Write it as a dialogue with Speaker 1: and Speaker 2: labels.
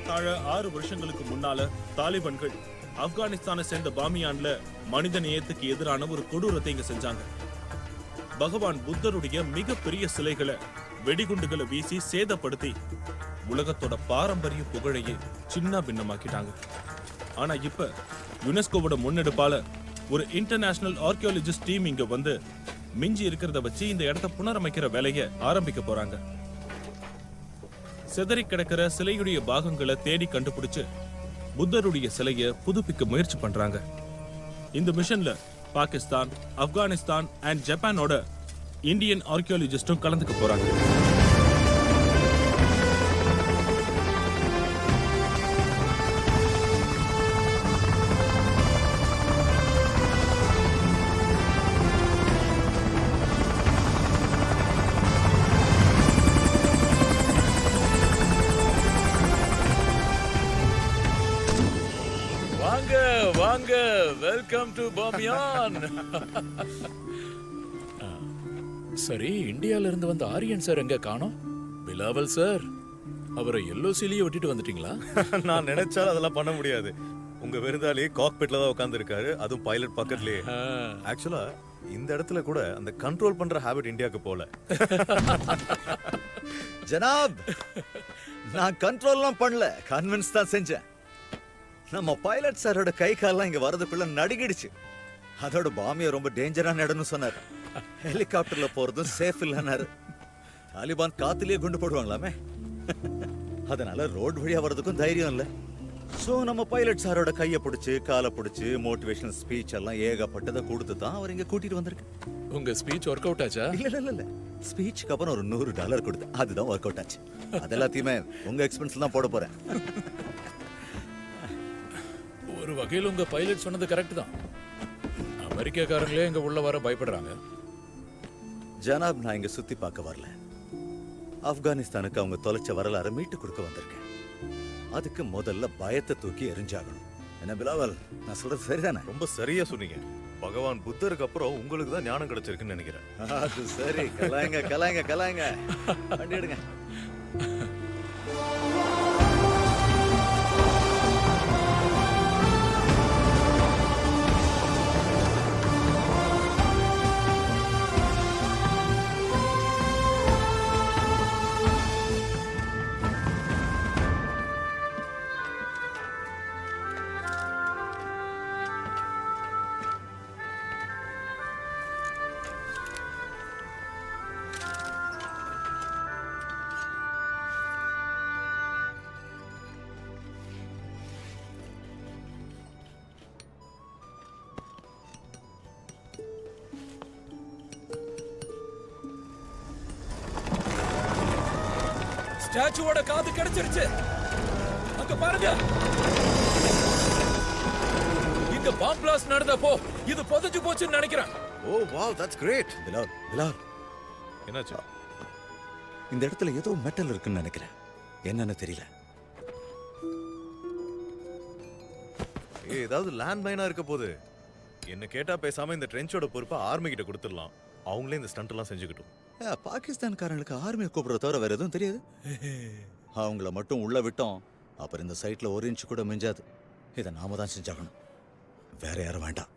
Speaker 1: ஏறத்தாழ 6 வருஷங்களுக்கு முன்னால தாலிபான்கள் ஆப்கானிஸ்தானை சேர்ந்த பாமியான்ல மனித நேயத்துக்கு எதிரான ஒரு கொடூரத்தை இங்க செஞ்சாங்க. பகவான் புத்தருடைய மிகப்பெரிய சிலைகளை வெடிகுண்டுகளை வீசி சேதப்படுத்தி உலகத்தோட பாரம்பரிய புகழையே சின்ன பின்னமாக்கிட்டாங்க. ஆனா இப்ப யுனெஸ்கோவோட முன்னெடுப்பால ஒரு இன்டர்நேஷனல் ஆர்கியாலஜிஸ்ட் டீம் இங்க வந்து மிஞ்சி இருக்கிறத வச்சு இந்த இடத்தை புனரமைக்கிற வேலையை ஆரம்பிக்க போறாங்க. சிதறி கிடக்கிற சிலையுடைய பாகங்களை தேடி கண்டுபிடிச்சு புத்தருடைய சிலையை புதுப்பிக்க முயற்சி பண்றாங்க. இந்த மிஷன்ல பாகிஸ்தான், ஆப்கானிஸ்தான் அண்ட் ஜப்பானோட இந்தியன் ஆர்கியாலஜிஸ்டும் கலந்துக்க போறாங்க.
Speaker 2: வாங்க, வெல்கம் டு பாமியான். சரி, இந்தியால இருந்து வந்த ஆரியன் சார் எங்க காணோம்? பிலாவல் சார், அவரை எல்ஓசிலேயே விட்டுட்டு வந்துட்டீங்களா?
Speaker 3: நான் நினைச்சாலும் அதெல்லாம் பண்ண முடியாது. உங்க விருந்தாளி காக்பிட்ல தான் உட்கார்ந்து இருக்காரு, அதுவும் பைலட் பக்கத்துலயே. ஆக்சுவலா இந்த இடத்துல கூட அந்த கண்ட்ரோல் பண்ற ஹாபிட் இந்தியாவுக்கு போல.
Speaker 4: ஜனாப், நான் கண்ட்ரோல்லாம் பண்ணல, கன்வின்ஸ் தான் செஞ்சேன். நம்ம பைலட் சாரோட கை கால்லாம் இங்க வரதுக்குள்ள நடுங்கிடுச்சு. அதோட பாமியா ரொம்ப டேஞ்சரான இடம்னு சொன்னாரு. ஹெலிகாப்டர்ல போறதும் சேஃப் இல்லைன்னாரு. தாலிபான் காத்துலயே குண்டு போடுவாங்களாமே, அதனால ரோடு வழியா வர்றதுக்கும் தைரியம் இல்ல. சோ நம்ம பைலட் சாரோட கையை பிடிச்சு காலை பிடிச்சு மோட்டிவேஷனல் ஸ்பீச் எல்லாம் ஏகப்பட்டதை கொடுத்து தான் அவர் இங்க கூட்டிட்டு வந்திருக்கு.
Speaker 2: உங்க ஸ்பீச் ஒர்க் அவுட் ஆச்சா?
Speaker 4: இல்ல, ஸ்பீச்சுக்கு அப்புறம் ஒரு $100 கொடுத்து அதுதான் ஒர்க் அவுட் ஆச்சு. அதெல்லாத்தையுமே உங்க எக்ஸ்பென்ஸ்ல தான் போட போறேன்.
Speaker 2: ஒரு வகையில் உங்க பைலட் சொன்னது கரெக்ட் தான். அமெரிக்காக்காரங்களே இங்க உள்ள வர பயப்படுறாங்க.
Speaker 4: ஜனாப், நான் இங்க சுத்தி பார்க்க வரல. ஆப்கானிஸ்தானுக்கு அவங்க தொலைச்ச வரலாறு மீட்டு கொடுக்க வந்திருக்கேன். அதுக்கு முதல்ல பயத்தை தூக்கி எரிஞ்சாகணும். என்ன பிலாவல், நான் சொல்றது சரிதானே?
Speaker 3: ரொம்ப சரியா சொன்னீங்க. பகவான் புத்தருக்கு அப்புறம் உங்களுக்கு தான் ஞானம் கிடைச்சிருக்குன்னு நினைக்கிறேன்.
Speaker 4: அது சரி, கலாயங்க வண்டி எடுங்க.
Speaker 2: ஸ்டாச்சுவோட காது கிடைச்சிருச்சு. அங்க பாருங்க, இங்க பாம் பிளாஸ்ட் நடந்தப்போ இது புதைஞ்சு போச்சுன்னு நினைக்கிறேன்.
Speaker 3: Oh wow, that's great.
Speaker 4: Bilal,
Speaker 3: என்னாச்சு?
Speaker 4: இந்த இடத்துல ஏதோ மெட்டல் இருக்குன்னு நினைக்கிறேன். என்னன்னு தெரியல.
Speaker 3: ஏதாவது லேண்ட் மைனா இருக்க போது. என்ன கேட்டா பேசாம இந்த ட்ரென்ச்சோட பொறுப்பை ஆர்மி கிட்ட கொடுத்துடலாம். அவங்களே இந்த ஸ்டண்ட் எல்லாம் செஞ்சுக்கிட்டோம்.
Speaker 4: பாகிஸ்தான்காரங்களுக்கு ஆர்மியை கூப்பிடுறத தவிர வேற எதுவும் தெரியாது. அவங்கள மட்டும் உள்ள விட்டோம், அப்புறம் இந்த சைட்ல 1 இன்ச் கூட மிஞ்சாது. இதை நாம தான் செஞ்சாகணும், வேற யாரும் வேண்டாம்.